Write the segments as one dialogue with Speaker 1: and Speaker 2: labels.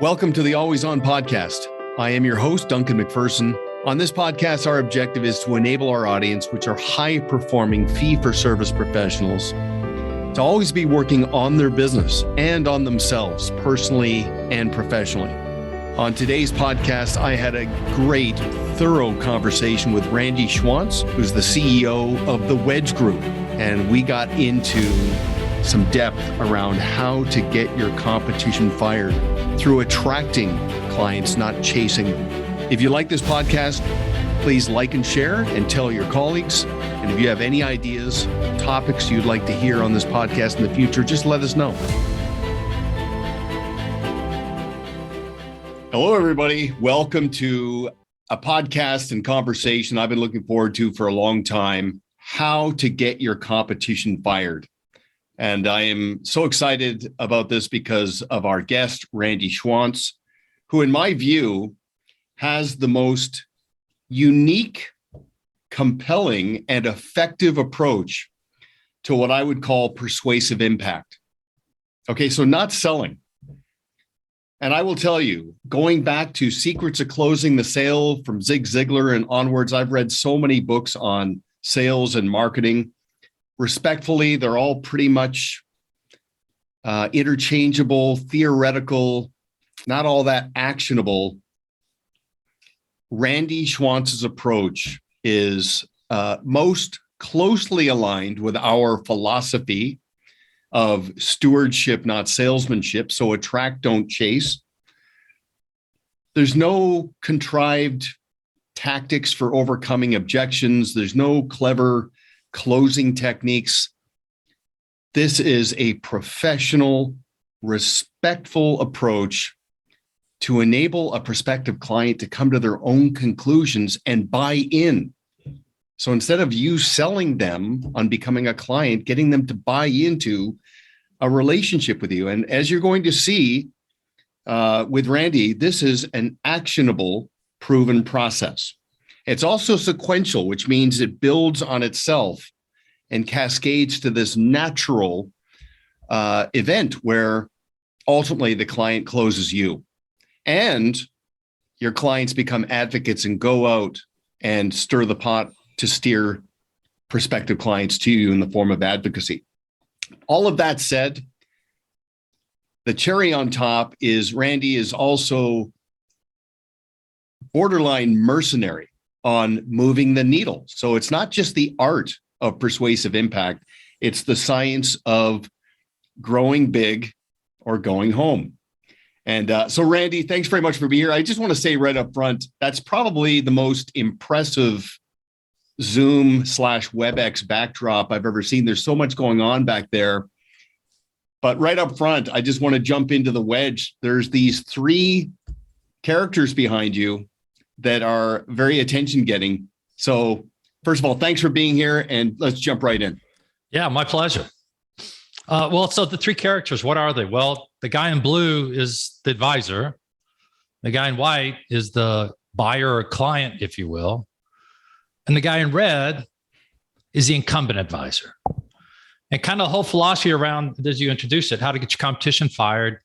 Speaker 1: Welcome to the Always On podcast. I am your host, Duncan MacPherson. On this podcast, our objective is to enable our audience, which are high-performing fee-for-service professionals, to always be working on their business and on themselves, personally and professionally. On today's podcast, I had a great, thorough conversation with Randy Schwantz, who's the CEO of the Wedge Group, and we got into some depth around how to get your competition fired through attracting clients, not chasing them. If you like this podcast, please like and share and tell your colleagues. And if you have any ideas, topics you'd like to hear on this podcast in the future, just let us know. Hello, everybody. Welcome to a podcast and conversation I've been looking forward to for a long time, how to get your competition fired. And I am so excited about this because of our guest, Randy Schwantz, who, in my view, has the most unique, compelling, and effective approach to what I would call persuasive impact. Okay, so not selling. And I will tell you, going back to Secrets of Closing the Sale from Zig Ziglar and onwards, I've read so many books on sales and marketing. Respectfully, they're all pretty much interchangeable, theoretical, not all that actionable. Randy Schwantz's approach is most closely aligned with our philosophy of stewardship, not salesmanship. So attract, don't chase. There's no contrived tactics for overcoming objections. There's no clever closing techniques. This is a professional, respectful approach to enable a prospective client to come to their own conclusions and buy in. So instead of you selling them on becoming a client, getting them to buy into a relationship with you. And as you're going to see with Randy, this is an actionable, proven process. It's also sequential, which means it builds on itself and cascades to this natural event where ultimately the client closes you and your clients become advocates and go out and stir the pot to steer prospective clients to you in the form of advocacy. All of that said, the cherry on top is Randy is also borderline mercenary on moving the needle. So it's not just the art of persuasive impact, it's the science of growing big or going home. And so Randy, thanks very much for being here. I just want to say right up front, that's probably the most impressive Zoom/WebEx backdrop I've ever seen. There's so much going on back there. But right up front, I just want to jump into the wedge. There's these three characters behind you that are very attention-getting. So first of all, thanks for being here, and let's jump right in.
Speaker 2: Yeah, my pleasure. So the three characters, what are they? Well, the guy in blue is the advisor. The guy in white is the buyer or client, if you will. And the guy in red is the incumbent advisor. And kind of the whole philosophy around, as you introduced it, how to get your competition fired.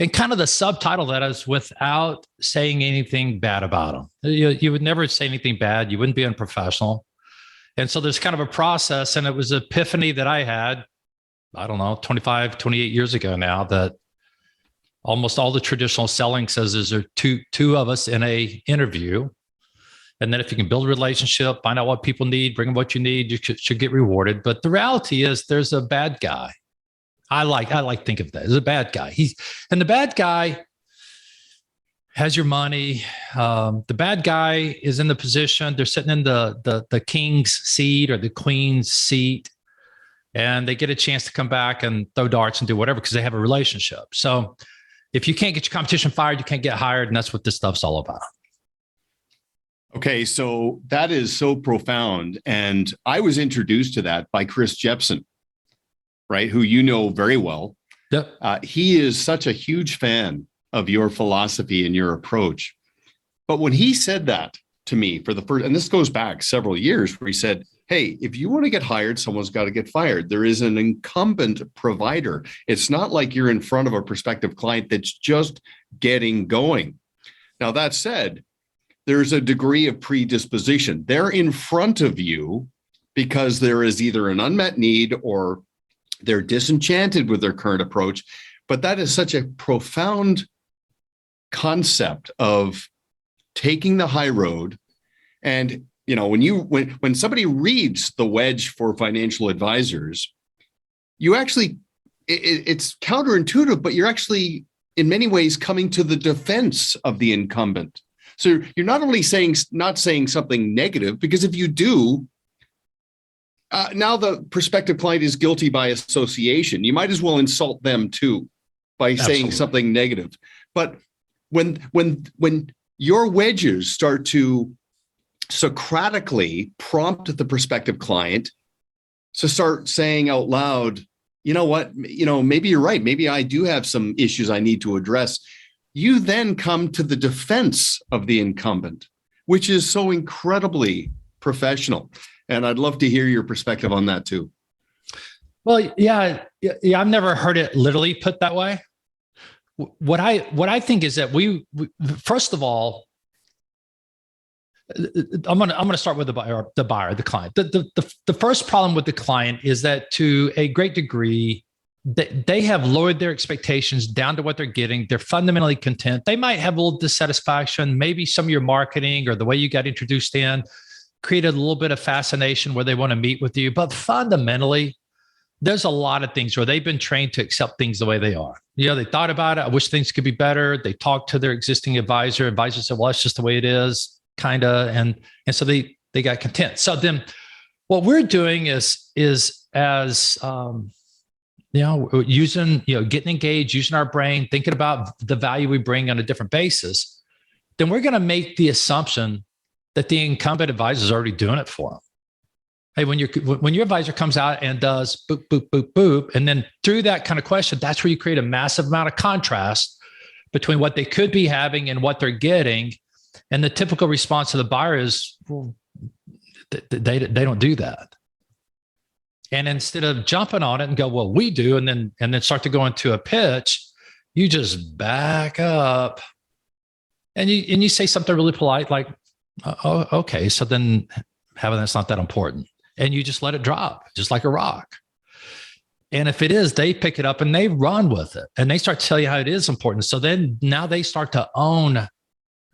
Speaker 2: And kind of the subtitle that is without saying anything bad about them. You would never say anything bad. You wouldn't be unprofessional. And so there's kind of a process. And it was an epiphany that I had, 25, 28 years ago now, that almost all the traditional selling says is there are two of us in a interview. And then if you can build a relationship, find out what people need, bring them what you need, you should get rewarded. But the reality is there's a bad guy. I like to think of that as a bad guy. And the bad guy has your money. The bad guy is in the position, they're sitting in the king's seat or the queen's seat, and they get a chance to come back and throw darts and do whatever because they have a relationship. So if you can't get your competition fired, you can't get hired. And that's what this stuff's all about.
Speaker 1: Okay, so that is so profound. And I was introduced to that by Chris Jepson, right? Who you know very well. Yep. He is such a huge fan of your philosophy and your approach. But when he said that to me for the first, and this goes back several years, where he said, hey, if you want to get hired, someone's got to get fired. There is an incumbent provider. It's not like you're in front of a prospective client that's just getting going. Now, that said, there's a degree of predisposition. They're in front of you because there is either an unmet need or they're disenchanted with their current approach. But that is such a profound concept of taking the high road. And when somebody reads The Wedge for Financial Advisors, you actually, it's counterintuitive, but you're actually in many ways coming to the defense of the incumbent. So you're not only not saying something negative, because if you do, now the prospective client is guilty by association. You might as well insult them too by saying something negative. But when your wedges start to Socratically prompt the prospective client to start saying out loud, you know what, maybe you're right. Maybe I do have some issues I need to address. You then come to the defense of the incumbent, which is so incredibly professional. And I'd love to hear your perspective on that too.
Speaker 2: Well, yeah, I've never heard it literally put that way. What I think is that we first of all, I'm gonna start with the buyer, the client. The first problem with the client is that to a great degree, they have lowered their expectations down to what they're getting. They're fundamentally content. They might have a little dissatisfaction. Maybe some of your marketing or the way you got introduced in created a little bit of fascination where they want to meet with you. But fundamentally, there's a lot of things where they've been trained to accept things the way they are. They thought about it. I wish things could be better. They talked to their existing advisor. Advisor said, well, it's just the way it is, kind of. And so they got content. So then what we're doing is as, using, getting engaged, using our brain, thinking about the value we bring on a different basis, then we're going to make the assumption that the incumbent advisor is already doing it for them. Hey, when your advisor comes out and does boop, boop, boop, boop, and then through that kind of question, that's where you create a massive amount of contrast between what they could be having and what they're getting. And the typical response of the buyer is, well, they don't do that. And instead of jumping on it and go, well, we do, and then start to go into a pitch, you just back up and you say something really polite, like, oh, okay, so then having that's not that important. And you just let it drop, just like a rock. And if it is, they pick it up and they run with it and they start to tell you how it is important. So then now they start to own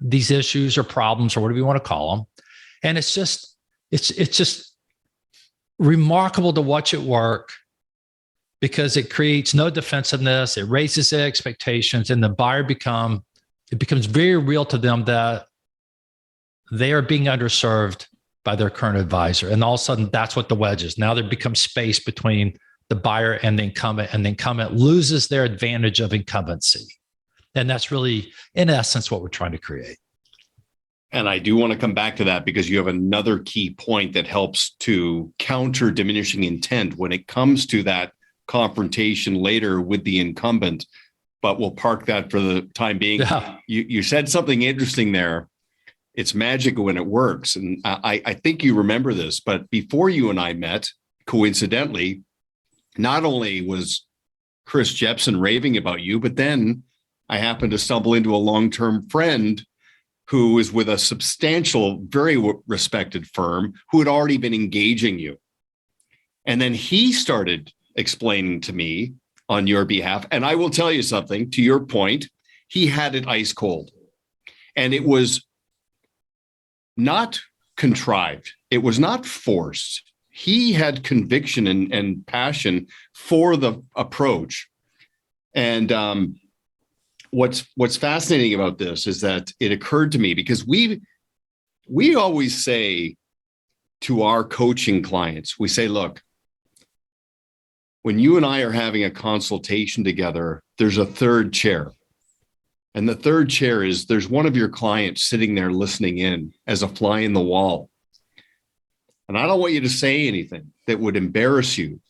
Speaker 2: these issues or problems or whatever you want to call them. And it's just remarkable to watch it work because it creates no defensiveness. It raises their expectations, and the buyer it becomes very real to them that they are being underserved by their current advisor. And all of a sudden, that's what the wedge is. Now there becomes space between the buyer and the incumbent loses their advantage of incumbency. And that's really, in essence, what we're trying to create.
Speaker 1: And I do want to come back to that because you have another key point that helps to counter diminishing intent when it comes to that confrontation later with the incumbent. But we'll park that for the time being. Yeah. You said something interesting there. It's magic when it works. And I think you remember this, but before you and I met, coincidentally, not only was Chris Jepson raving about you, but then I happened to stumble into a long-term friend who is with a substantial, very respected firm who had already been engaging you. And then he started explaining to me on your behalf. And I will tell you something, to your point, he had it ice cold. And it was not contrived. It was not forced. He had conviction and passion for the approach. And what's fascinating about this is that it occurred to me because we always say to our coaching clients, we say, look, when you and I are having a consultation together, there's a third chair. And the third chair is there's one of your clients sitting there listening in as a fly in the wall. And I don't want you to say anything that would embarrass you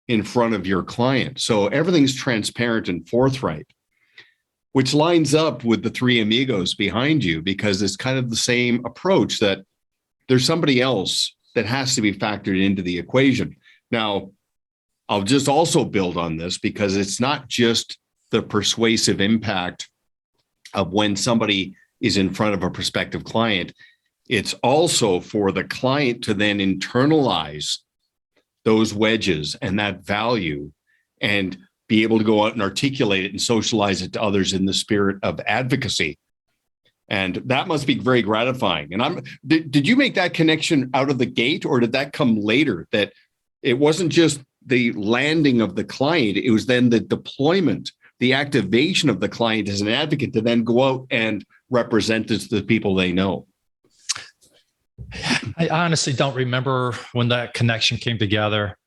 Speaker 1: in front of your client. So everything's transparent and forthright, which lines up with the three amigos behind you because it's kind of the same approach that there's somebody else that has to be factored into the equation. Now, I'll just also build on this because it's not just the persuasive impact of when somebody is in front of a prospective client. It's also for the client to then internalize those wedges and that value and be able to go out and articulate it and socialize it to others in the spirit of advocacy. And that must be very gratifying. And did you make that connection out of the gate, or did that come later? That it wasn't just the landing of the client, it was then the deployment, the activation of the client as an advocate to then go out and represent this to the people they know?
Speaker 2: I honestly don't remember when that connection came together,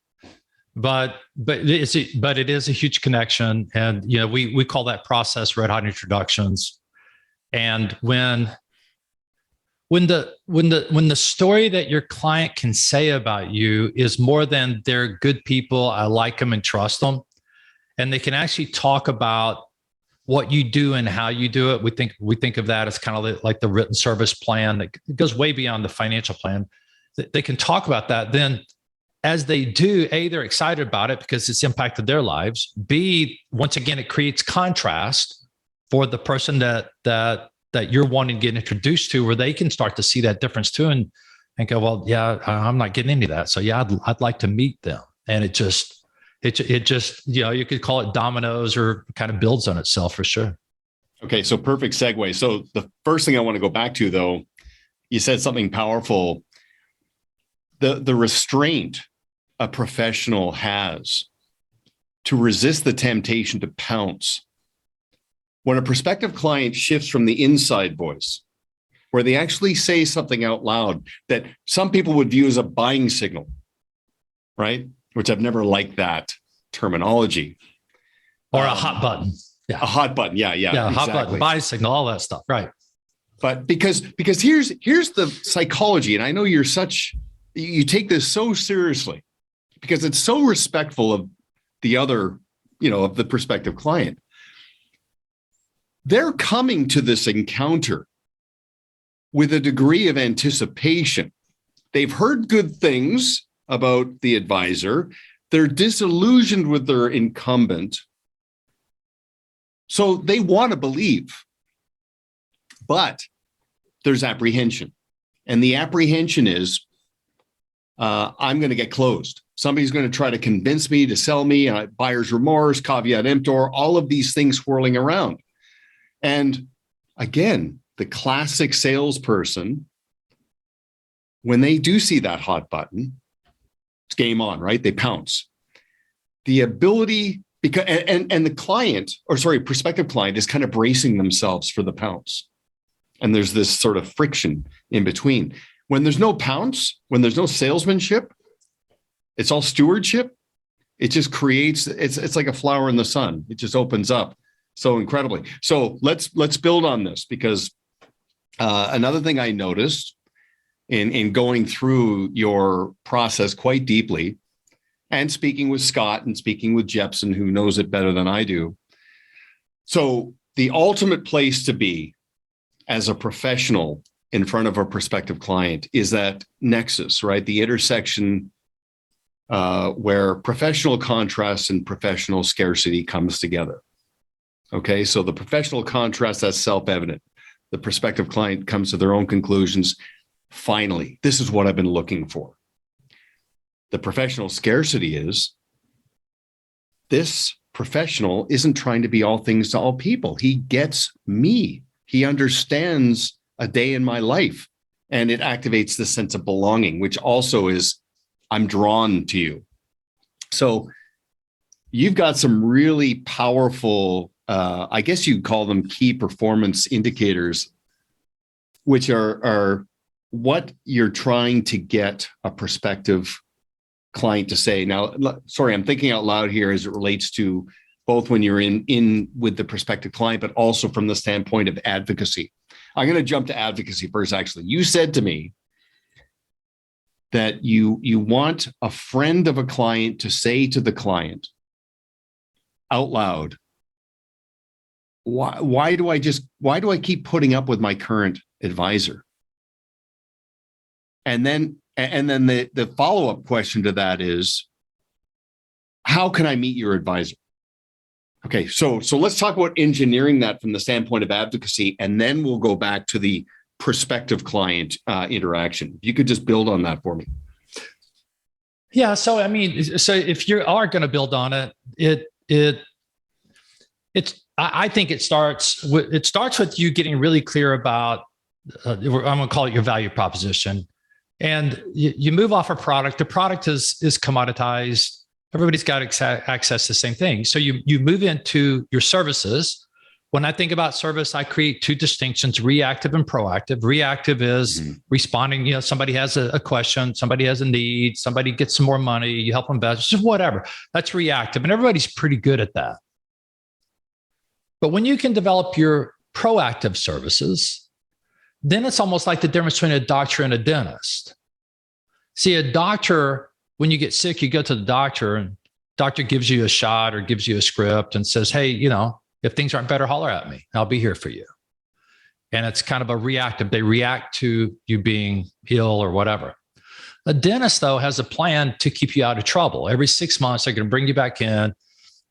Speaker 2: but it is a huge connection. And, you know, we call that process red hot introductions. And when the story that your client can say about you is more than they're good people, I like them and trust them, and they can actually talk about what you do and how you do it. We think of that as kind of like the written service plan that goes way beyond the financial plan. They can talk about that. Then as they do, A, they're excited about it because it's impacted their lives. B, once again, it creates contrast for the person that you're wanting to get introduced to, where they can start to see that difference too and go, well, yeah, I'm not getting into that. So yeah, I'd like to meet them. And it just, you know, you could call it dominoes, or kind of builds on itself for sure.
Speaker 1: Okay. So perfect segue. So the first thing I want to go back to, though, you said something powerful. The restraint a professional has to resist the temptation to pounce. When a prospective client shifts from the inside voice, where they actually say something out loud that some people would view as a buying signal, right? Which I've never liked that terminology.
Speaker 2: Or a hot button.
Speaker 1: Yeah. A hot button. Yeah.
Speaker 2: Yeah. Exactly. Hot button, buy signal, all that stuff. Right.
Speaker 1: But because here's the psychology. And I know you take this so seriously because it's so respectful of the other, you know, of the prospective client. They're coming to this encounter with a degree of anticipation. They've heard good things about the advisor. They're disillusioned with their incumbent. So they want to believe. But there's apprehension. And the apprehension is, I'm going to get closed. Somebody's going to try to convince me to sell me, buyer's remorse, caveat emptor, all of these things swirling around. And again, the classic salesperson, when they do see that hot button, it's game on, right? They pounce. The ability, because and the client, prospective client is kind of bracing themselves for the pounce. And there's this sort of friction in between. When there's no pounce, when there's no salesmanship, it's all stewardship. It just creates, it's like a flower in the sun. It just opens up so incredibly. So let's build on this, because another thing I noticed in going through your process quite deeply, and speaking with Scott and speaking with Jepson, who knows it better than I do. So the ultimate place to be as a professional in front of a prospective client is that nexus, right? The intersection where professional contrast and professional scarcity comes together. Okay, so the professional contrast, that's self-evident. The prospective client comes to their own conclusions. Finally, this is what I've been looking for. The professional scarcity is, this professional isn't trying to be all things to all people. He gets me. He understands a day in my life, and it activates the sense of belonging, which also is, I'm drawn to you. So you've got some really powerful, I guess you'd call them key performance indicators, which are what you're trying to get a prospective client to say. Now, sorry, I'm thinking out loud here as it relates to both when you're in with the prospective client, but also from the standpoint of advocacy. I'm going to jump to advocacy first, actually. You said to me that you want a friend of a client to say to the client out loud, why do I keep putting up with my current advisor? And And then the follow-up question to that is, how can I meet your advisor? Okay, so let's talk about engineering that from the standpoint of advocacy, and then we'll go back to the prospective client interaction. If you could just build on that for me.
Speaker 2: Yeah. So, I mean, so if you are going to build on it, I think it starts with you getting really clear about, I'm going to call it your value proposition. And you move off a product. The product is commoditized. Everybody's got access to the same thing. So you move into your services. When I think about service, I create two distinctions: reactive and proactive. Reactive is responding. Somebody has a question, somebody has a need, somebody gets some more money, you help them better, just whatever. That's reactive, and everybody's pretty good at that. But when you can develop your proactive services, then it's almost like the difference between a doctor and a dentist. See, a doctor, when you get sick, you go to the doctor, and doctor gives you a shot or gives you a script and says, hey, if things aren't better, holler at me. I'll be here for you. And it's kind of a reactive. They react to you being ill or whatever. A dentist, though, has a plan to keep you out of trouble. Every 6 months, they're going to bring you back in.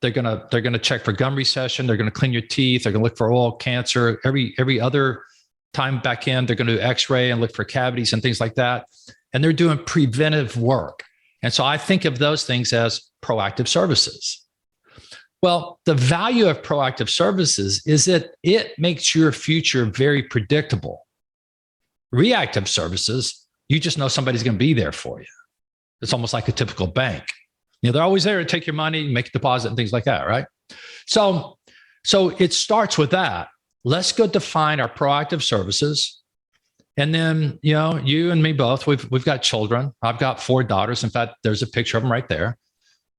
Speaker 2: They're going to check for gum recession. They're going to clean your teeth. They're going to look for oral cancer. Every other time back in, they're going to do X-ray and look for cavities and things like that. And they're doing preventive work. And so I think of those things as proactive services. Well, the value of proactive services is that it makes your future very predictable. Reactive services, you just know somebody's going to be there for you. It's almost like a typical bank. They're always there to take your money, make a deposit, and things like that, right? So it starts with that. Let's go define our proactive services. And then, you and me both, we've got children. I've got 4 daughters. In fact, there's a picture of them right there.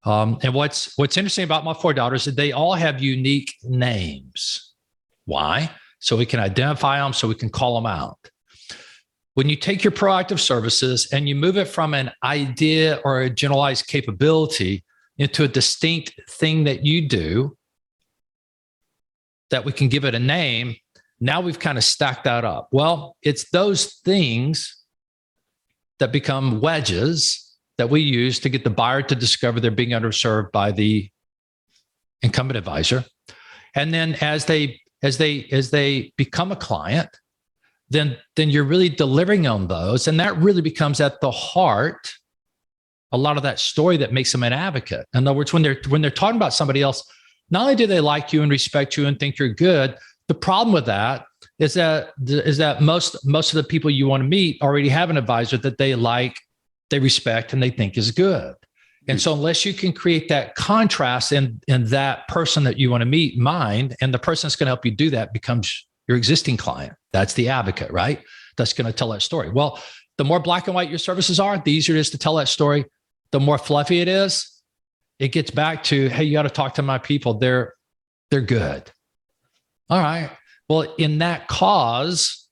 Speaker 2: And what's interesting about my 4 daughters is they all have unique names. Why? So we can identify them, so we can call them out. When you take your proactive services and you move it from an idea or a generalized capability into a distinct thing that you do, that we can give it a name, now we've kind of stacked that up. Well, it's those things that become wedges that we use to get the buyer to discover they're being underserved by the incumbent advisor. And then as they become a client, then you're really delivering on those. And that really becomes at the heart, a lot of that story that makes them an advocate. In other words, when they're talking about somebody else, not only do they like you and respect you and think you're good, the problem with that is that most of the people you want to meet already have an advisor that they like, they respect, and they think is good. And so unless you can create that contrast in that person that you want to meet mind, and the person that's going to help you do that becomes your existing client. That's the advocate, right? That's going to tell that story. Well, the more black and white your services are, the easier it is to tell that story. The more fluffy it is, it gets back to, hey, you got to talk to my people. They're good. All right. Well, in that cause,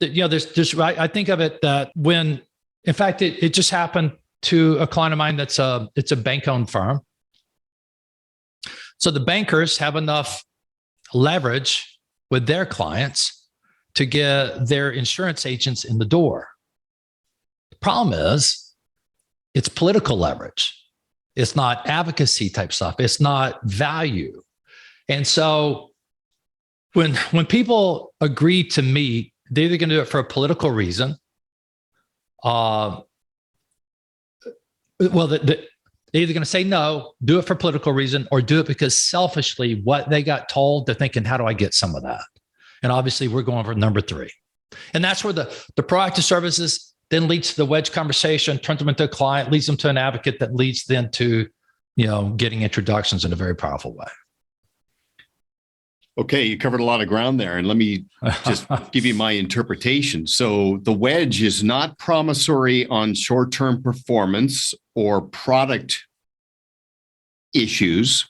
Speaker 2: I think of it that when, in fact, it just happened to a client of mine it's a bank-owned firm. So the bankers have enough leverage with their clients to get their insurance agents in the door. The problem is it's political leverage. It's not advocacy type stuff. It's not value. And so when people agree to meet, they're either going to do it for a political reason. They're either going to say no, do it for political reason, or do it because selfishly what they got told, they're thinking, how do I get some of that? And obviously we're going for number 3. And that's where the proactive services then leads to the wedge conversation, turns them into a client, leads them to an advocate that leads then to, getting introductions in a very powerful way.
Speaker 1: Okay, you covered a lot of ground there, and let me just give you my interpretation. So the wedge is not promissory on short-term performance or product issues.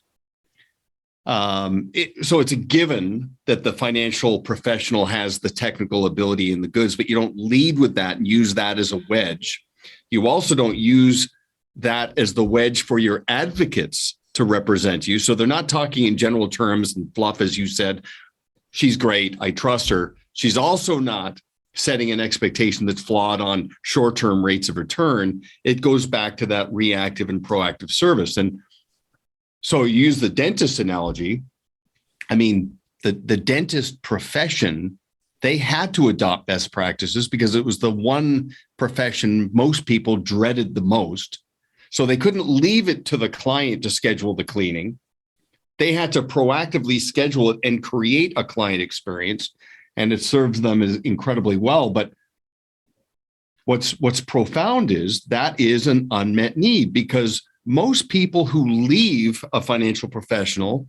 Speaker 1: So it's a given that the financial professional has the technical ability and the goods, but you don't lead with that and use that as a wedge. You also don't use that as the wedge for your advocates to represent you. So they're not talking in general terms and fluff, as you said. She's great. I trust her. She's also not setting an expectation that's flawed on short-term rates of return. It goes back to that reactive and proactive service. And so you use the dentist analogy. I mean, the dentist profession, they had to adopt best practices because it was the one profession most people dreaded the most. So they couldn't leave it to the client to schedule the cleaning. They had to proactively schedule it and create a client experience, and it serves them as incredibly well. But what's profound is that is an unmet need, because most people who leave a financial professional,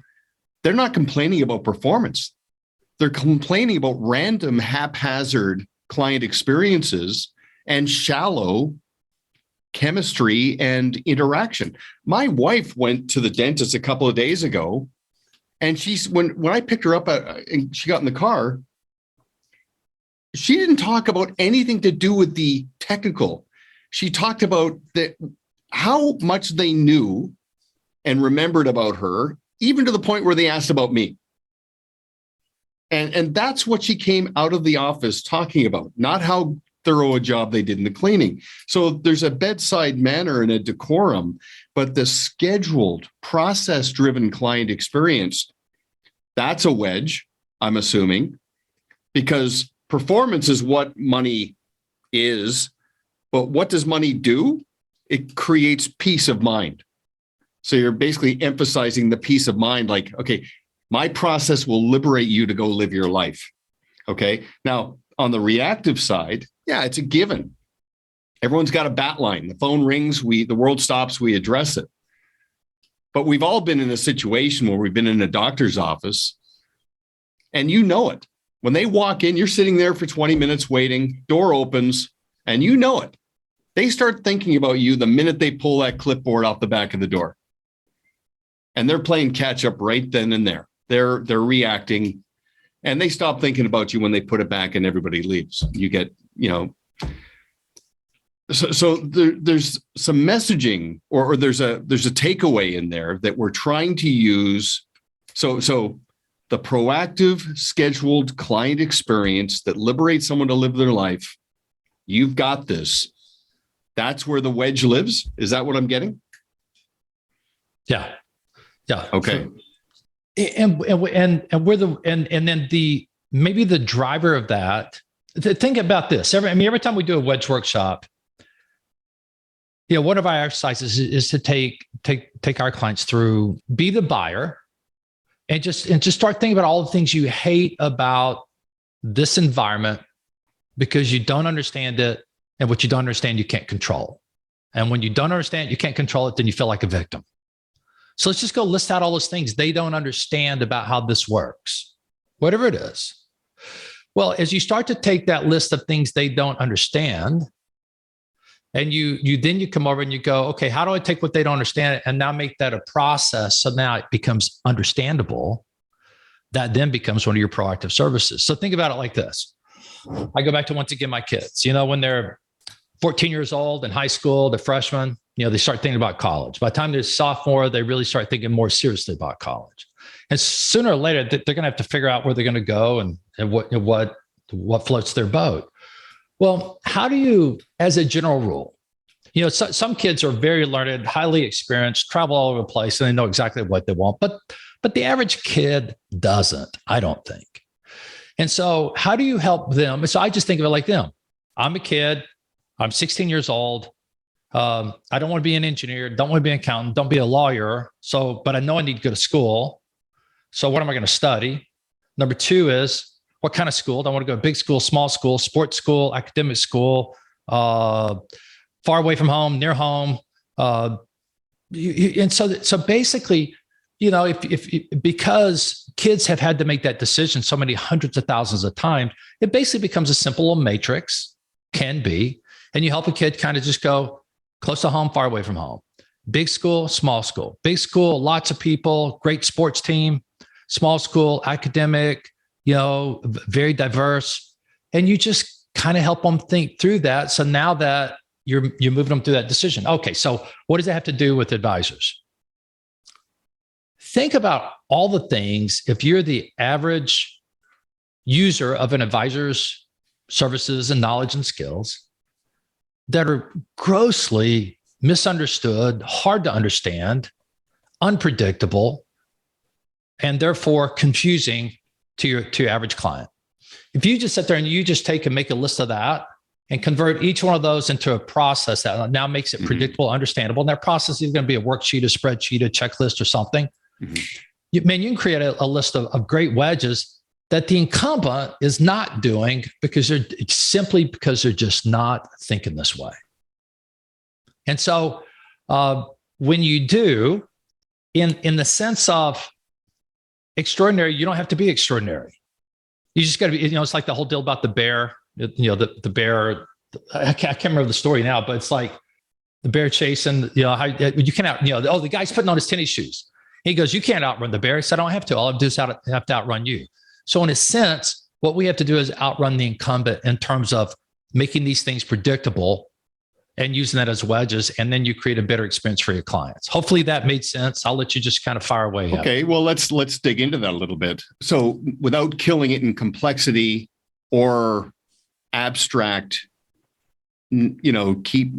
Speaker 1: they're not complaining about performance. They're complaining about random, haphazard client experiences and shallow chemistry and interaction. My wife went to the dentist a couple of days ago, and when I picked her up and she got in the car, she didn't talk about anything to do with the technical. She talked about how much they knew and remembered about her, even to the point where they asked about me. And that's what she came out of the office talking about, not how thorough a job they did in the cleaning. So there's a bedside manner and a decorum, but the scheduled, process-driven client experience, that's a wedge, I'm assuming, because performance is what money is. But what does money do? It creates peace of mind. So you're basically emphasizing the peace of mind, like, okay, my process will liberate you to go live your life. Okay. Now, on the reactive side, yeah, it's a given. Everyone's got a bat line. The phone rings, the world stops, we address it. But we've all been in a situation where we've been in a doctor's office, and you know it. When they walk in, you're sitting there for 20 minutes waiting, door opens, and you know it. They start thinking about you the minute they pull that clipboard off the back of the door. And they're playing catch up right then and there. They're reacting, and they stop thinking about you when they put it back and everybody leaves. You get, so there's some messaging, or there's a takeaway in there that we're trying to use. So the proactive, scheduled client experience that liberates someone to live their life. You've got this. That's where the wedge lives. Is that what I'm getting?
Speaker 2: Yeah.
Speaker 1: Okay.
Speaker 2: And then maybe the driver of that. Think about this. Every time we do a wedge workshop, one of our exercises is to take our clients through, be the buyer, and just start thinking about all the things you hate about this environment because you don't understand it, and what you don't understand you can't control. And when you don't understand it, you can't control it, then you feel like a victim. So let's just go list out all those things they don't understand about how this works, whatever it is. Well, as you start to take that list of things they don't understand, and you come over and you go, okay, how do I take what they don't understand and now make that a process? So now it becomes understandable. That then becomes one of your proactive services. So think about it like this. I go back to, once again, my kids, when they're 14 years old in high school, they're freshmen, they start thinking about college. By the time they're sophomore, they really start thinking more seriously about college. And sooner or later, they're going to have to figure out where they're going to go and what floats their boat. Well, how do you, as a general rule, some kids are very learned, highly experienced, travel all over the place, and they know exactly what they want. But the average kid doesn't, I don't think. And so how do you help them? So I just think of it like them. I'm a kid. I'm 16 years old. I don't want to be an engineer. Don't want to be an accountant. Don't be a lawyer. But I know I need to go to school. So what am I going to study? Number two is, what kind of school? Do I want to go to big school, small school, sports school, academic school, far away from home, near home? And so basically, because kids have had to make that decision so many hundreds of thousands of times, it basically becomes a simple matrix, can be. And you help a kid kind of just go close to home, far away from home. Big school, small school. Big school, lots of people, great sports team. Small school, academic, very diverse. And you just kind of help them think through that. So now that you're moving them through that decision. Okay, so what does it have to do with advisors? Think about all the things, if you're the average user of an advisor's services and knowledge and skills that are grossly misunderstood, hard to understand, unpredictable, and therefore confusing to your average client. If you just sit there and you just take and make a list of that and convert each one of those into a process that now makes it predictable, understandable, and that process is going to be a worksheet, a spreadsheet, a checklist, or something. You can create a list of great wedges that the incumbent is not doing because they're just not thinking this way. And so when you do, in the sense of extraordinary, you don't have to be extraordinary. You just got to be, it's like the whole deal about the bear, the bear, I can't remember the story now, but it's like the bear chasing, how you cannot, the guy's putting on his tennis shoes. He goes, you can't outrun the bear. He said, I don't have to. All I have to do is have to outrun you. So in a sense, what we have to do is outrun the incumbent in terms of making these things predictable and using that as wedges. And then you create a better experience for your clients. Hopefully that made sense. I'll let you just kind of fire away.
Speaker 1: Okay. Well, let's dig into that a little bit. So without killing it in complexity or abstract, keep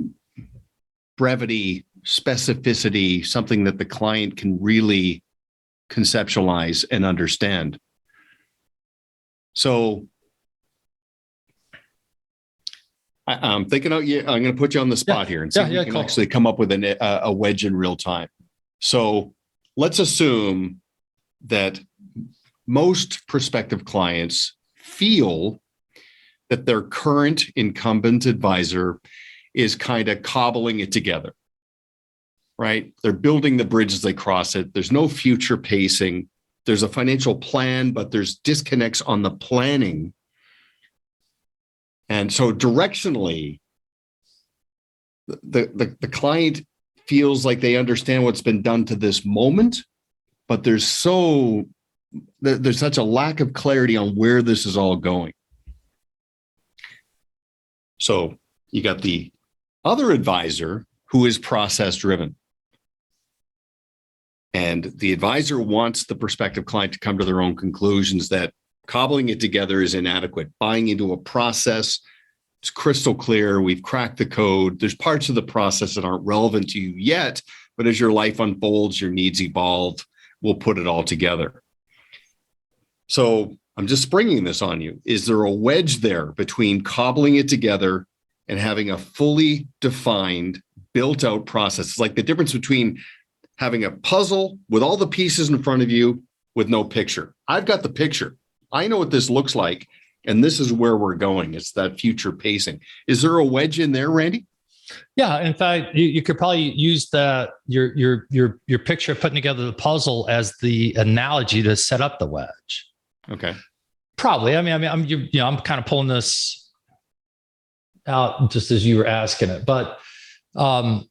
Speaker 1: brevity, specificity, something that the client can really conceptualize and understand. So I'm thinking, I'm going to put you on the spot here and see if we can actually come up with a wedge in real time. So let's assume that most prospective clients feel that their current incumbent advisor is kind of cobbling it together, right? They're building the bridge as they cross it. There's no future pacing. There's a financial plan, but there's disconnects on the planning. And so directionally, the client feels like they understand what's been done to this moment, but there's such a lack of clarity on where this is all going. So you got the other advisor who is process driven. And the advisor wants the prospective client to come to their own conclusions that cobbling it together is inadequate. Buying into a process, it's crystal clear. We've cracked the code. There's parts of the process that aren't relevant to you yet, but as your life unfolds, your needs evolve, we'll put it all together. So I'm just springing this on you. Is there a wedge there between cobbling it together and having a fully defined, built out process? It's like the difference between having a puzzle with all the pieces in front of you with no picture. I've got the picture. I know what this looks like, and this is where we're going. It's that future pacing. Is there a wedge in there, Randy?
Speaker 2: Yeah, in fact, you could probably use your picture of putting together the puzzle as the analogy to set up the wedge.
Speaker 1: Okay.
Speaker 2: Probably. I'm kind of pulling this out just as you were asking it, but so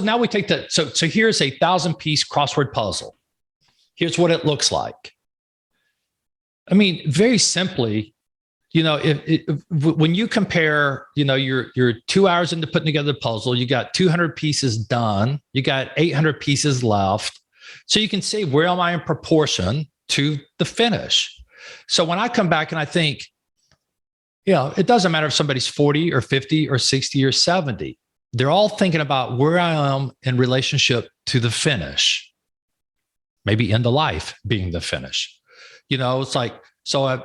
Speaker 2: now we take that. So here's a 1,000-piece crossword puzzle. Here's what it looks like. I mean, very simply, when you compare, you're 2 hours into putting together the puzzle, you got 200 pieces done, you got 800 pieces left. So you can see, where am I in proportion to the finish? So when I come back and I think, it doesn't matter if somebody's 40 or 50 or 60 or 70. They're all thinking about where I am in relationship to the finish, maybe end of life being the finish. It's like, so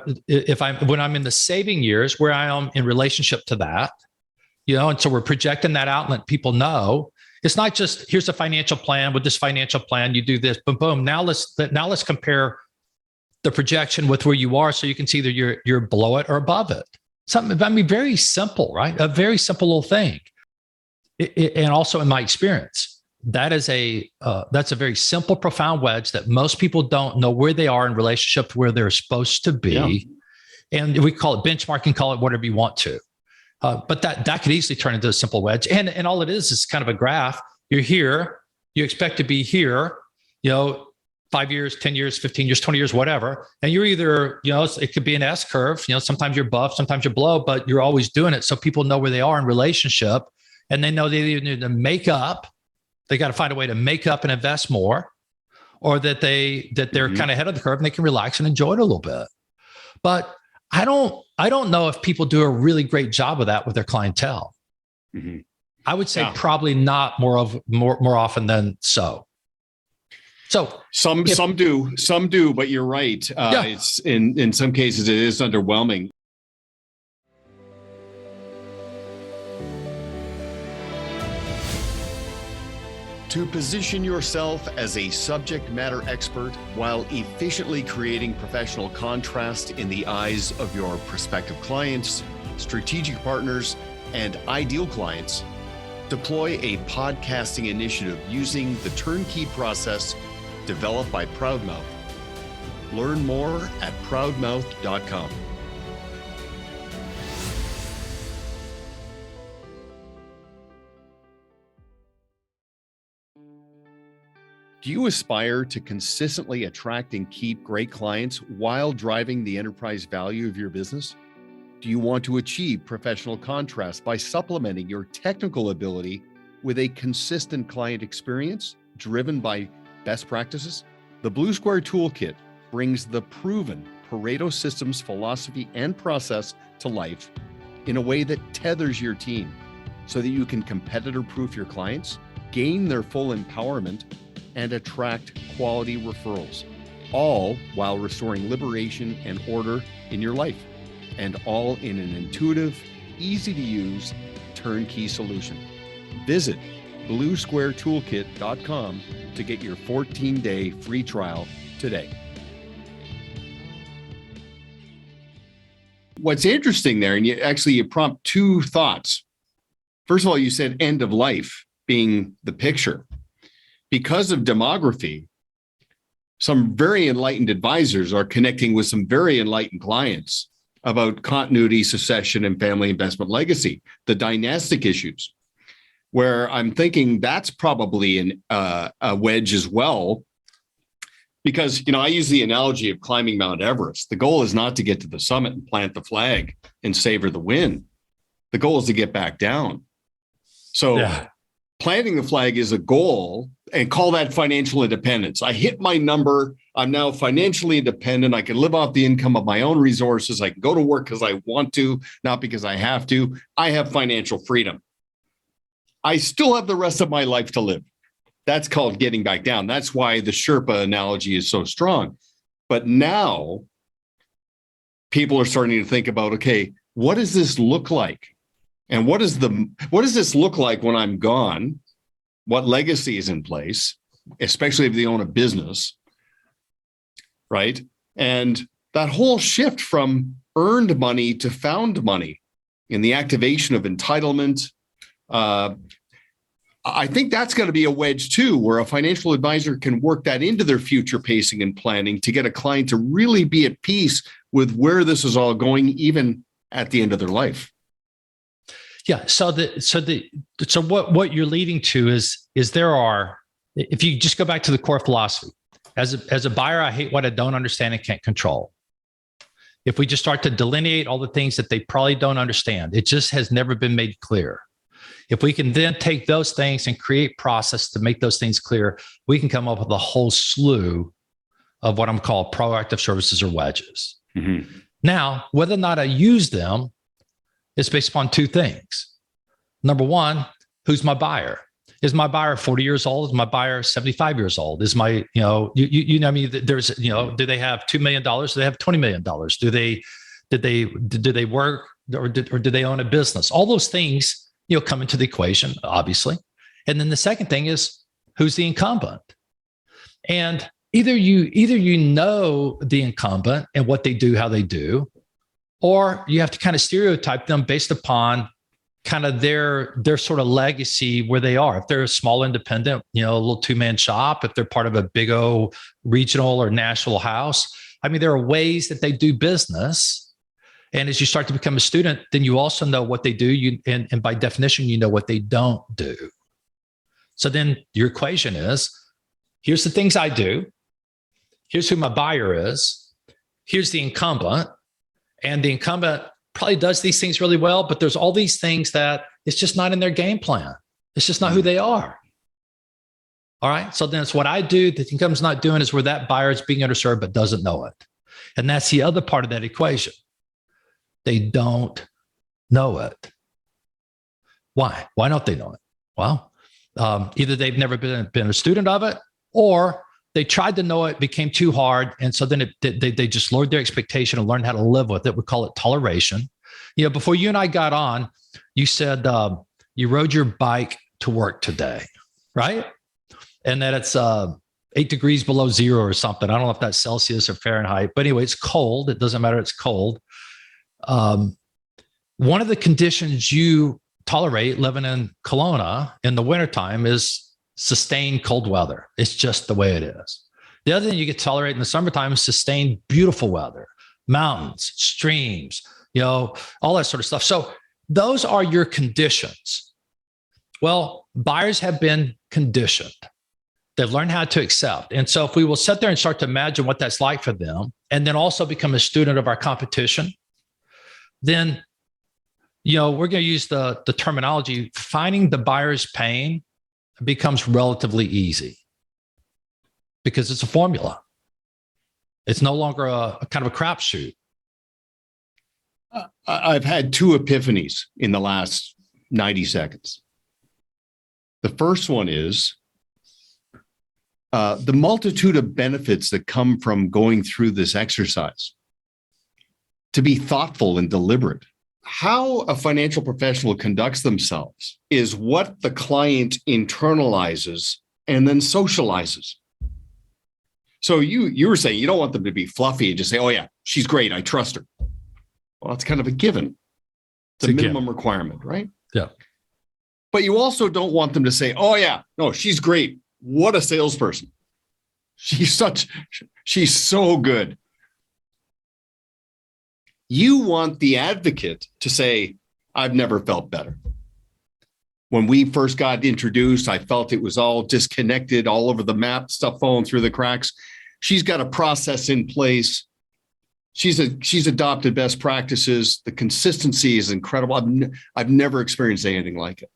Speaker 2: when I'm in the saving years, where I am in relationship to that, and so we're projecting that out and let people know it's not just, here's a financial plan. With this financial plan, you do this, boom, boom. Now let's compare the projection with where you are, so you can see that you're below it or above it. Something, very simple, right? A very simple little thing. And also, in my experience, that's a very simple, profound wedge that most people don't know where they are in relationship to where they're supposed to be. Yeah. And we call it benchmarking, call it whatever you want to. But that could easily turn into a simple wedge. And all it is kind of a graph. You're here, you expect to be here, 5 years, 10 years, 15 years, 20 years, whatever. And you're either, it could be an S curve, sometimes you're above, sometimes you're below, but you're always doing it. So people know where they are in relationship, and they know they either need to make up, they got to find a way to make up and invest more, or that they're kind of ahead of the curve and they can relax and enjoy it a little bit. But I don't know if people do a really great job of that with their clientele.
Speaker 1: Mm-hmm.
Speaker 2: I would say probably not more often than so. So
Speaker 1: some do, but you're right. It's in some cases it is underwhelming. To position yourself as a subject matter expert while efficiently creating professional contrast in the eyes of your prospective clients, strategic partners, and ideal clients, deploy a podcasting initiative using the turnkey process developed by Proudmouth. Learn more at proudmouth.com. Do you aspire to consistently attract and keep great clients while driving the enterprise value of your business? Do you want to achieve professional contrast by supplementing your technical ability with a consistent client experience driven by best practices? The Blue Square Toolkit brings the proven Pareto Systems philosophy and process to life in a way that tethers your team so that you can competitor-proof your clients, gain their full empowerment, and attract quality referrals, all while restoring liberation and order in your life, and all in an intuitive, easy-to-use, turnkey solution. Visit bluesquaretoolkit.com to get your 14-day free trial today. What's interesting there, and you prompt two thoughts. First of all, you said end of life being the picture. Because of demography, some very enlightened advisors are connecting with some very enlightened clients about continuity, succession, and family investment legacy, the dynastic issues, where I'm thinking that's probably a wedge as well. Because, I use the analogy of climbing Mount Everest. The goal is not to get to the summit and plant the flag and savor the win. The goal is to get back down. So planting the flag is a goal, and call that financial independence. I hit my number. I'm now financially independent. I can live off the income of my own resources. I can go to work because I want to, not because I have to. I have financial freedom. I still have the rest of my life to live. That's called getting back down. That's why the Sherpa analogy is so strong. But now people are starting to think about, okay, what does this look like? And what does this look like when I'm gone? What legacy is in place, especially if they own a business, right? And that whole shift from earned money to found money in the activation of entitlement, I think that's going to be a wedge too, where a financial advisor can work that into their future pacing and planning to get a client to really be at peace with where this is all going, even at the end of their life.
Speaker 2: Yeah. So what you're leading to is if you just go back to the core philosophy, as a buyer, I hate what I don't understand and can't control. If we just start to delineate all the things that they probably don't understand, it just has never been made clear. If we can then take those things and create process to make those things clear, we can come up with a whole slew of what I'm calling proactive services or wedges. Mm-hmm. Now, whether or not I use them, it's based upon two things. Number one, who's my buyer? Is my buyer 40 years old? Is my buyer 75 years old? Is my, there's, do they have $2 million? Do they have $20 million? Did they work or do they own a business? All those things, come into the equation, obviously. And then the second thing is, who's the incumbent? And either you know the incumbent and what they do, how they do, or you have to kind of stereotype them based upon kind of their sort of legacy where they are. If they're a small independent, a little two-man shop, if they're part of a big old regional or national house, there are ways that they do business. And as you start to become a student, then you also know what they do. And by definition, you know what they don't do. So then your equation is, here's the things I do. Here's who my buyer is. Here's the incumbent. And the incumbent probably does these things really well, but there's all these things that it's just not in their game plan. It's just not who they are. All right. So then it's what I do that the incumbent's not doing is where that buyer is being underserved, but doesn't know it. And that's the other part of that equation. They don't know it. Why? Why don't they know it? Well, either they've never been a student of it, or they tried to know it, became too hard. And so then they just lowered their expectation and learned how to live with it. We call it toleration. Before you and I got on, you said you rode your bike to work today, right? And that it's 8 degrees below zero or something. I don't know if that's Celsius or Fahrenheit, but anyway, it's cold. It doesn't matter. It's cold. One of the conditions you tolerate living in Kelowna in the wintertime is sustained cold weather. It's just the way it is. The other thing you get to tolerate in the summertime is sustained beautiful weather, mountains, streams, all that sort of stuff. So those are your conditions. Well, buyers have been conditioned. They've learned how to accept. And so if we will sit there and start to imagine what that's like for them, and then also become a student of our competition, then we're going to use the terminology, finding the buyer's pain becomes relatively easy because it's a formula. It's no longer a kind of a crapshoot.
Speaker 1: I've had 2 epiphanies in the last 90 seconds. The first one is the multitude of benefits that come from going through this exercise. To be thoughtful and deliberate. How a financial professional conducts themselves is what the client internalizes and then socializes. So you were saying you don't want them to be fluffy and just say, oh yeah, she's great, I trust her. Well, that's kind of a given. It's a minimum requirement, right?
Speaker 2: Yeah.
Speaker 1: But you also don't want them to say, oh yeah, no, she's great. What a salesperson. She's so good. You want the advocate to say, I've never felt better. When we first got introduced, I felt it was all disconnected, all over the map, stuff falling through the cracks. She's got a process in place. She's adopted best practices. The consistency is incredible. I've never experienced anything like it.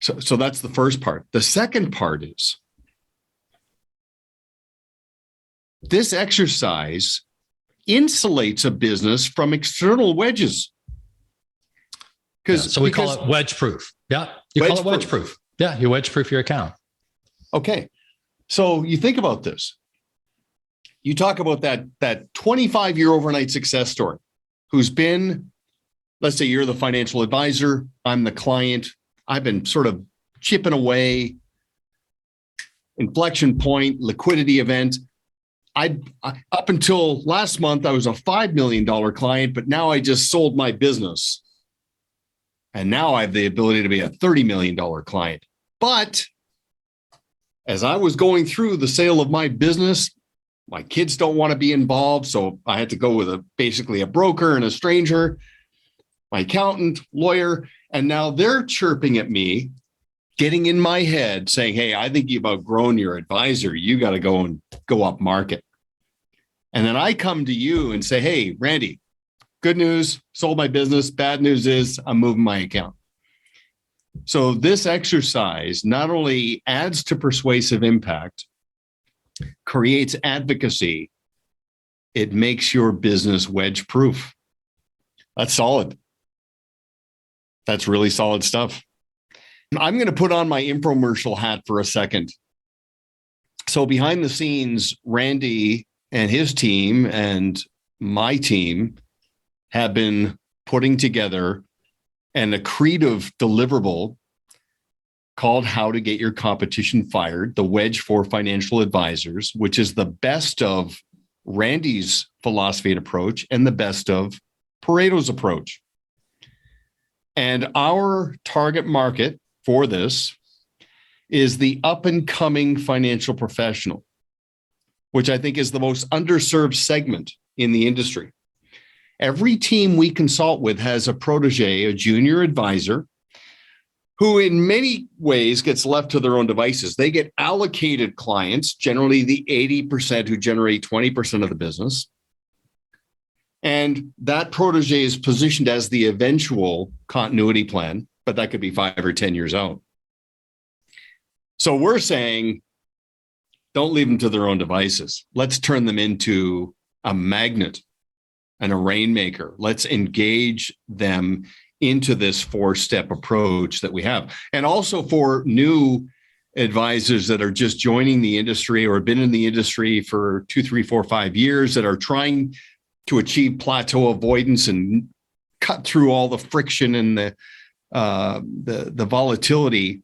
Speaker 1: So that's the first part. The second part is this exercise insulates a business from external wedges.
Speaker 2: So we call it wedge proof. Yeah. You call it wedge proof. Yeah. You wedge proof your account.
Speaker 1: Okay. So you think about this. You talk about that 25-year overnight success story who's been, let's say you're the financial advisor. I'm the client. I've been sort of chipping away, inflection point, liquidity event. Up until last month, I was a $5 million client, but now I just sold my business. And now I have the ability to be a $30 million client. But as I was going through the sale of my business, my kids don't want to be involved. So I had to go with basically a broker and a stranger, my accountant, lawyer. And now they're chirping at me, getting in my head saying, hey, I think you've outgrown your advisor. You got to go up market. And then I come to you and say, hey, Randy, good news, sold my business. Bad news is I'm moving my account. So this exercise not only adds to persuasive impact, creates advocacy, it makes your business wedge proof. That's solid. That's really solid stuff. I'm going to put on my infomercial hat for a second. So behind the scenes, Randy and his team and my team have been putting together an accretive deliverable called How to Get Your Competition Fired, the wedge for financial advisors, which is the best of Randy's philosophy and approach and the best of Pareto's approach. And our target market for this is the up and coming financial professional, which I think is the most underserved segment in the industry. Every team we consult with has a protege, a junior advisor, who in many ways gets left to their own devices. They get allocated clients, generally the 80% who generate 20% of the business. And that protege is positioned as the eventual continuity plan, but that could be 5 or 10 years out. So we're saying Don't leave them to their own devices. Let's turn them into a magnet and a rainmaker. Let's engage them into this 4-step approach that we have. And also for new advisors that are just joining the industry or have been in the industry for 2, 3, 4, 5 years that are trying to achieve plateau avoidance and cut through all the friction and the volatility.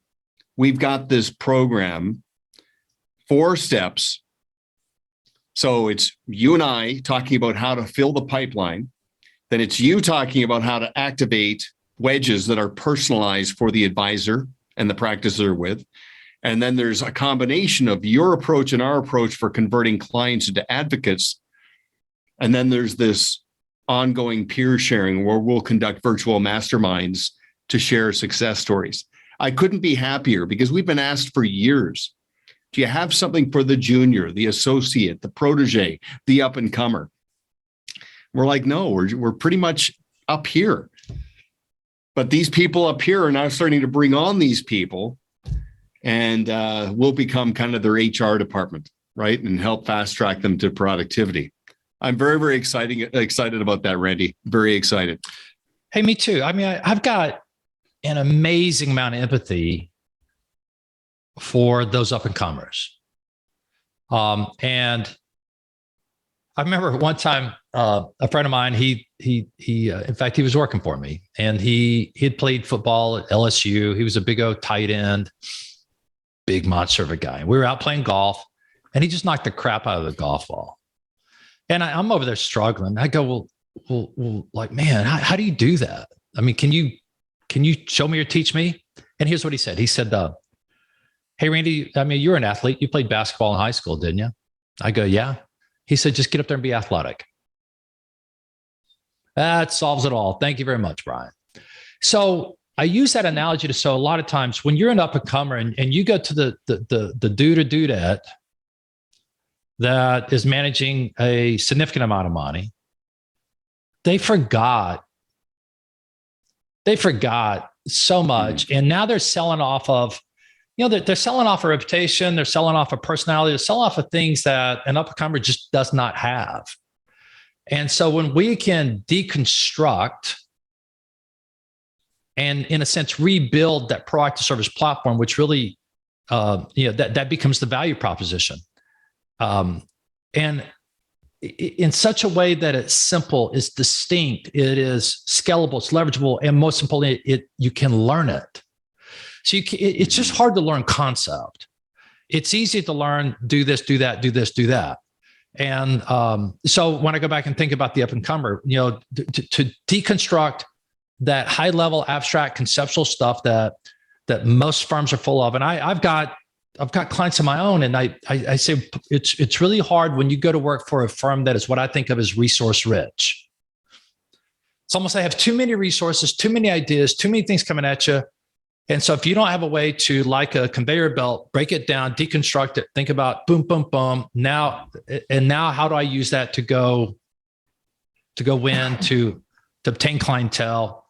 Speaker 1: We've got this program, 4 steps. So it's you and I talking about how to fill the pipeline. Then it's you talking about how to activate wedges that are personalized for the advisor and the practice they're with. And then there's a combination of your approach and our approach for converting clients into advocates. And then there's this ongoing peer sharing where we'll conduct virtual masterminds to share success stories. I couldn't be happier because we've been asked for years, do you have something for the junior, the associate, the protege, the up and comer? We're like, no, we're pretty much up here. But these people up here are now starting to bring on these people, and we'll become kind of their HR department, right? And help fast track them to productivity. I'm very, very excited about that, Randy. Very excited.
Speaker 2: Hey, me too. I mean, I've got an amazing amount of empathy for those up and comers. And I remember one time, a friend of mine, he in fact, he was working for me, and he had played football at LSU. He was a big old tight end, big monster of a guy. We were out playing golf, and he just knocked the crap out of the golf ball. And I'm over there struggling. I go, well, like, man, how do you do that? I mean, can you show me or teach me? And here's what he said. He said, hey, Randy, I mean, you're an athlete. You played basketball in high school, didn't you? I go, yeah. He said, just get up there and be athletic. That solves it all. Thank you very much, Brian. So I use that analogy to show a lot of times when you're an up and comer and you go to the dude or dudette that is managing a significant amount of money, they forgot so much. And now they're selling off of, they're selling off a reputation, they're selling off a personality, they're selling off of things that an up-and-comer just does not have. And so when we can deconstruct and, in a sense, rebuild that proactive service platform, which really, that becomes the value proposition. And in such a way that it's simple, it's distinct, it is scalable, it's leverageable, and most importantly, you can learn it. So it's just hard to learn concept. It's easy to learn, do this, do that, do this, do that. And so when I go back and think about the up and comer, to deconstruct that high level, abstract, conceptual stuff that most firms are full of. And I've got clients of my own, and I say it's really hard when you go to work for a firm that is what I think of as resource rich. It's almost, I have too many resources, too many ideas, too many things coming at you. And so if you don't have a way to, like a conveyor belt, break it down, deconstruct it, think about boom, boom, boom. Now how do I use that to go win, to obtain clientele?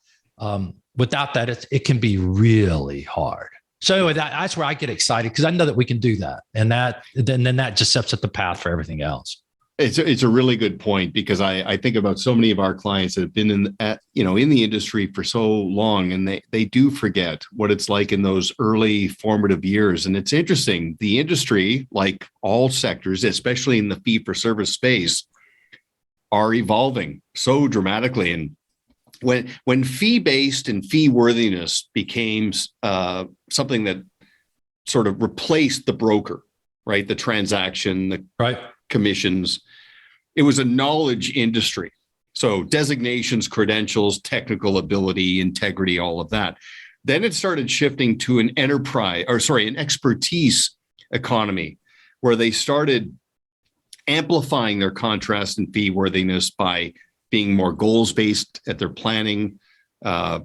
Speaker 2: Without that, it can be really hard. So anyway, that's where I get excited, because I know that we can do that. And then that just sets up the path for everything else.
Speaker 1: It's a really good point, because I think about so many of our clients that have been in the industry for so long, and they do forget what it's like in those early formative years. And it's interesting, the industry, like all sectors, especially in the fee for service space, are evolving so dramatically. And when fee-based and fee worthiness became something that sort of replaced the broker, right? The transaction, the
Speaker 2: right.
Speaker 1: commissions, it was a knowledge industry. So designations, credentials, technical ability, integrity, all of that. Then it started shifting to an expertise economy, where they started amplifying their contrast and fee worthiness by being more goals-based at their planning,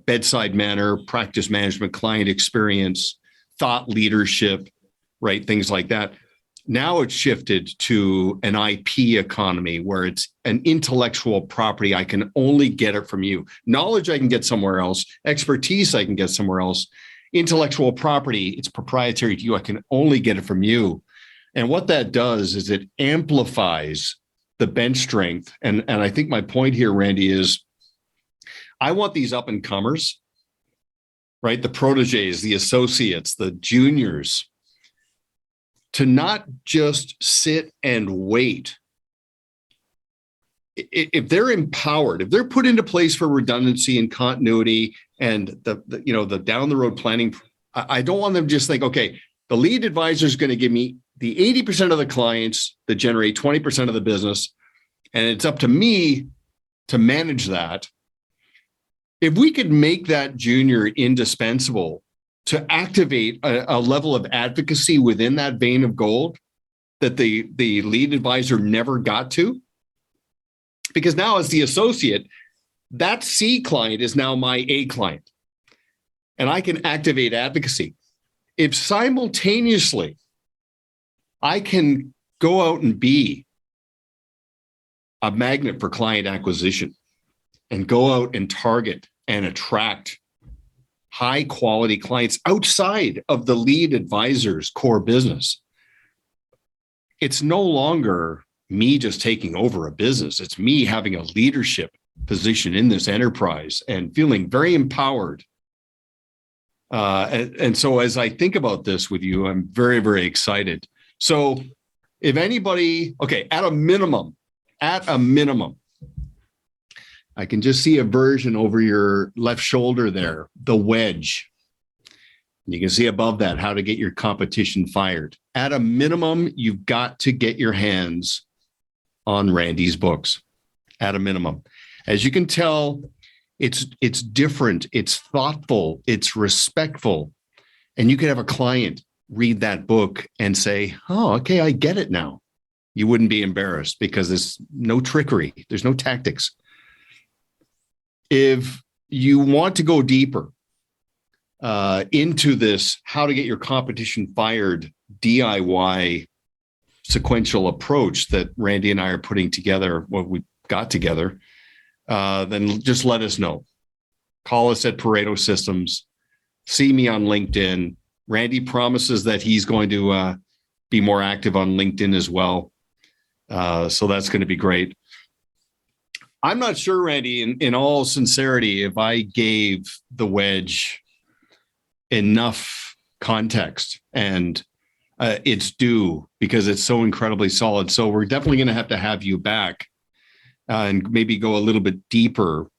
Speaker 1: bedside manner, practice management, client experience, thought leadership, right? Things like that. Now it's shifted to an IP economy, where it's an intellectual property. I can only get it from you. Knowledge I can get somewhere else. Expertise I can get somewhere else. Intellectual property, it's proprietary to you. I can only get it from you. And what that does is it amplifies the bench strength. And I think my point here, Randy, is I want these up and comers, right? The proteges, the associates, the juniors, to not just sit and wait. If they're empowered, if they're put into place for redundancy and continuity and the down the road planning, I don't want them to just think, okay, the lead advisor is going to give me the 80% of the clients that generate 20% of the business, and it's up to me to manage that. If we could make that junior indispensable to activate a level of advocacy within that vein of gold that the lead advisor never got to, because now as the associate, that C client is now my A client, and I can activate advocacy. If simultaneously I can go out and be a magnet for client acquisition and go out and target and attract high quality clients outside of the lead advisor's core business, it's no longer me just taking over a business. It's me having a leadership position in this enterprise and feeling very empowered. And so as I think about this with you, I'm very, very excited. So if anybody, okay, at a minimum, I can just see a version over your left shoulder there, the wedge. You can see above that how to get your competition fired. At a minimum, you've got to get your hands on Randy's books. At a minimum. As you can tell, it's different, it's thoughtful, it's respectful. And you could have a client read that book and say, oh, okay, I get it now. You wouldn't be embarrassed because there's no trickery, there's no tactics. If you want to go deeper into this, how to get your competition fired DIY sequential approach that Randy and I are putting together, what we got together, then just let us know. Call us at Pareto Systems. See me on LinkedIn. Randy promises that he's going to be more active on LinkedIn as well. So that's going to be great. I'm not sure, Randy, in all sincerity, if I gave the wedge enough context and it's due because it's so incredibly solid. So we're definitely going to have you back and maybe go a little bit deeper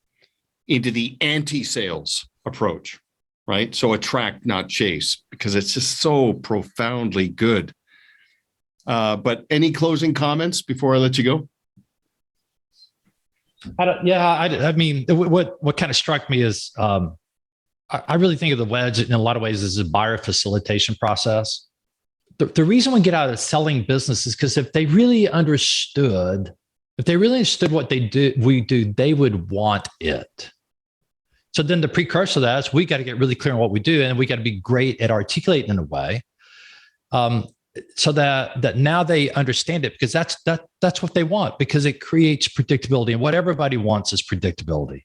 Speaker 1: into the anti-sales approach, right? So attract, not chase, because it's just so profoundly good. But any closing comments before I let you go?
Speaker 2: I mean, what kind of struck me is I really think of the wedge in a lot of ways as a buyer facilitation process. The reason we get out of selling business is because if they really understood what we do, they would want it. So then the precursor to that is we got to get really clear on what we do, and we got to be great at articulating in a way so that now they understand it, because that's what they want, because it creates predictability, and what everybody wants is predictability.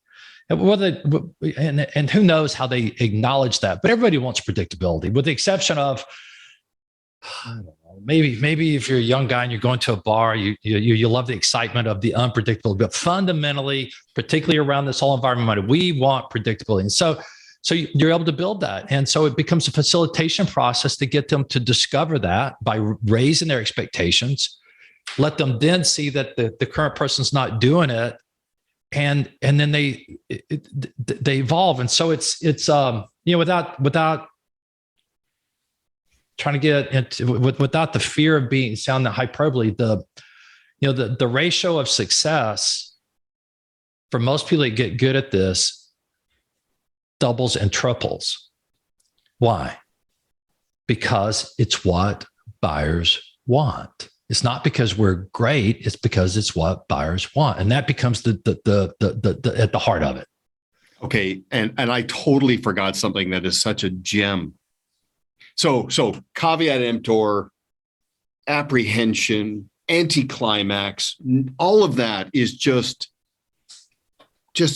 Speaker 2: And who knows how they acknowledge that, but everybody wants predictability, with the exception of, I don't know, maybe if you're a young guy and you're going to a bar, you love the excitement of the unpredictable, but fundamentally, particularly around this whole environment, we want predictability. And so you're able to build that. And so it becomes a facilitation process to get them to discover that by raising their expectations, let them then see that the current person's not doing it. And then they evolve. And so it's without trying to get into without the fear of being sounding hyperbole, the ratio of success for most people that get good at this doubles and triples. Why? Because it's what buyers want. It's not because we're great. It's because it's what buyers want, and that becomes the at the heart of it.
Speaker 1: Okay, and I totally forgot something that is such a gem. So caveat emptor, apprehension, anticlimax, all of that is just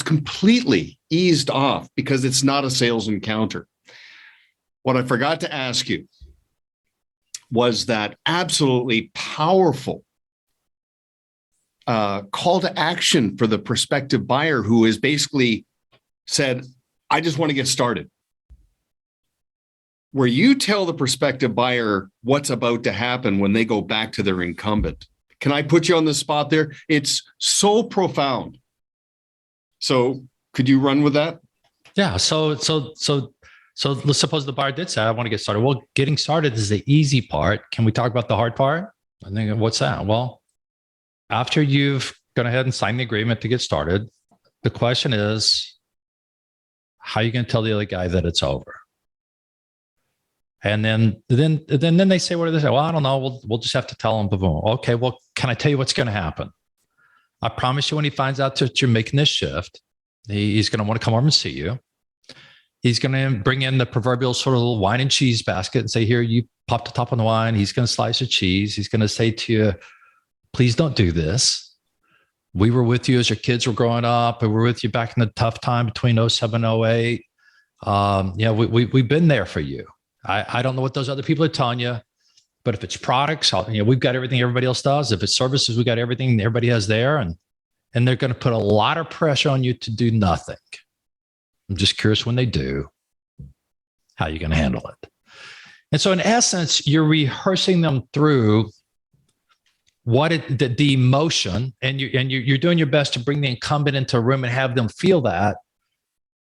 Speaker 1: completely eased off because it's not a sales encounter. What I forgot to ask you, was that absolutely powerful call to action for the prospective buyer who has basically said, I just want to get started. Where you tell the prospective buyer what's about to happen when they go back to their incumbent. Can I put you on the spot there? It's so profound. So could you run with that?
Speaker 2: Yeah. So let's suppose the buyer did say, I want to get started. Well, getting started is the easy part. Can we talk about the hard part? I think, what's that? Well, after you've gone ahead and signed the agreement to get started, the question is, how are you going to tell the other guy that it's over? And then they say, what do they say? Well, I don't know. We'll just have to tell him. Boom. Okay. Well, can I tell you what's going to happen? I promise you, when he finds out that you're making this shift, he's going to want to come over and see you. He's going to bring in the proverbial sort of little wine and cheese basket and say, here, you pop the top on the wine. He's going to slice the cheese. He's going to say to you, please don't do this. We were with you as your kids were growing up. We were with you back in the tough time between 07 and 08. We've been there for you. I don't know what those other people are telling you, but if it's products, we've got everything everybody else does. If it's services, we got everything everybody has there. And they're going to put a lot of pressure on you to do nothing. I'm just curious, when they do, how are you going to handle it? And so in essence, you're rehearsing them through the emotion, and you're doing your best to bring the incumbent into a room and have them feel that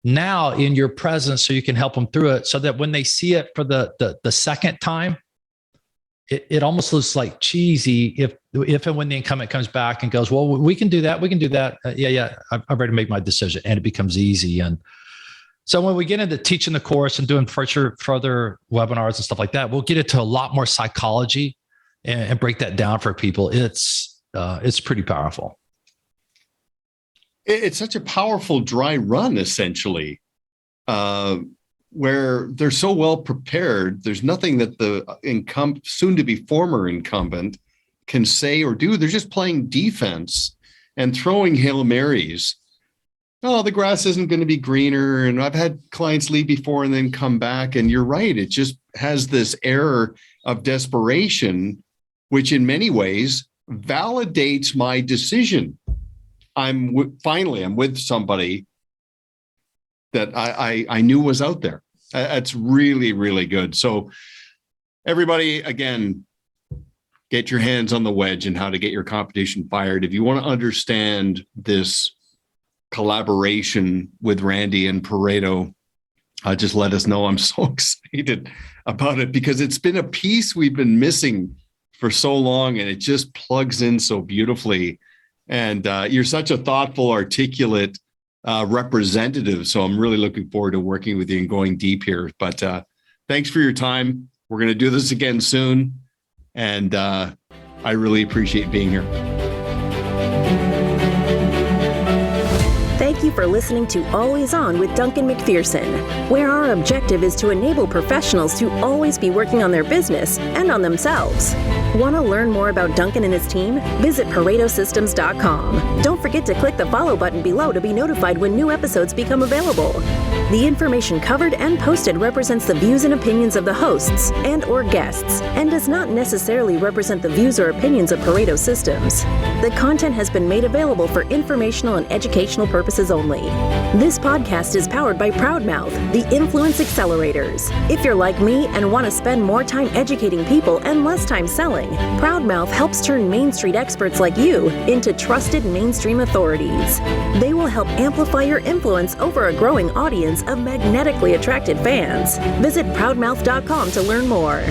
Speaker 2: now in your presence, so you can help them through it, so that when they see it for the second time, it almost looks like cheesy if and when the incumbent comes back and goes, well, we can do that. I've already made my decision, and it becomes easy. And so when we get into teaching the course and doing further webinars and stuff like that, we'll get into a lot more psychology and break that down for people. It's pretty powerful.
Speaker 1: It's such a powerful dry run, essentially, where they're so well prepared. There's nothing that the soon to be former incumbent can say or do. They're just playing defense and throwing Hail Marys. Oh, the grass isn't going to be greener. And I've had clients leave before and then come back. And you're right. It just has this air of desperation, which in many ways validates my decision. I'm with somebody that I knew was out there. That's really, really good. So everybody, again, get your hands on the wedge and how to get your competition fired. If you want to understand this collaboration with Randy and Pareto, just let us know. I'm so excited about it because it's been a piece we've been missing for so long, and it just plugs in so beautifully. And you're such a thoughtful, articulate representative. So I'm really looking forward to working with you and going deep here. But thanks for your time. We're going to do this again soon. And I really appreciate being here.
Speaker 3: Thank you for listening to Always On with Duncan MacPherson, where our objective is to enable professionals to always be working on their business and on themselves. Want to learn more about Duncan and his team? Visit ParetoSystems.com. Don't forget to click the follow button below to be notified when new episodes become available. The information covered and posted represents the views and opinions of the hosts and/or guests and does not necessarily represent the views or opinions of Pareto Systems. The content has been made available for informational and educational purposes only. This podcast is powered by Proudmouth, the Influence Accelerators. If you're like me and want to spend more time educating people and less time selling, Proudmouth helps turn Main Street experts like you into trusted mainstream authorities. They will help amplify your influence over a growing audience of magnetically attracted fans. Visit proudmouth.com to learn more.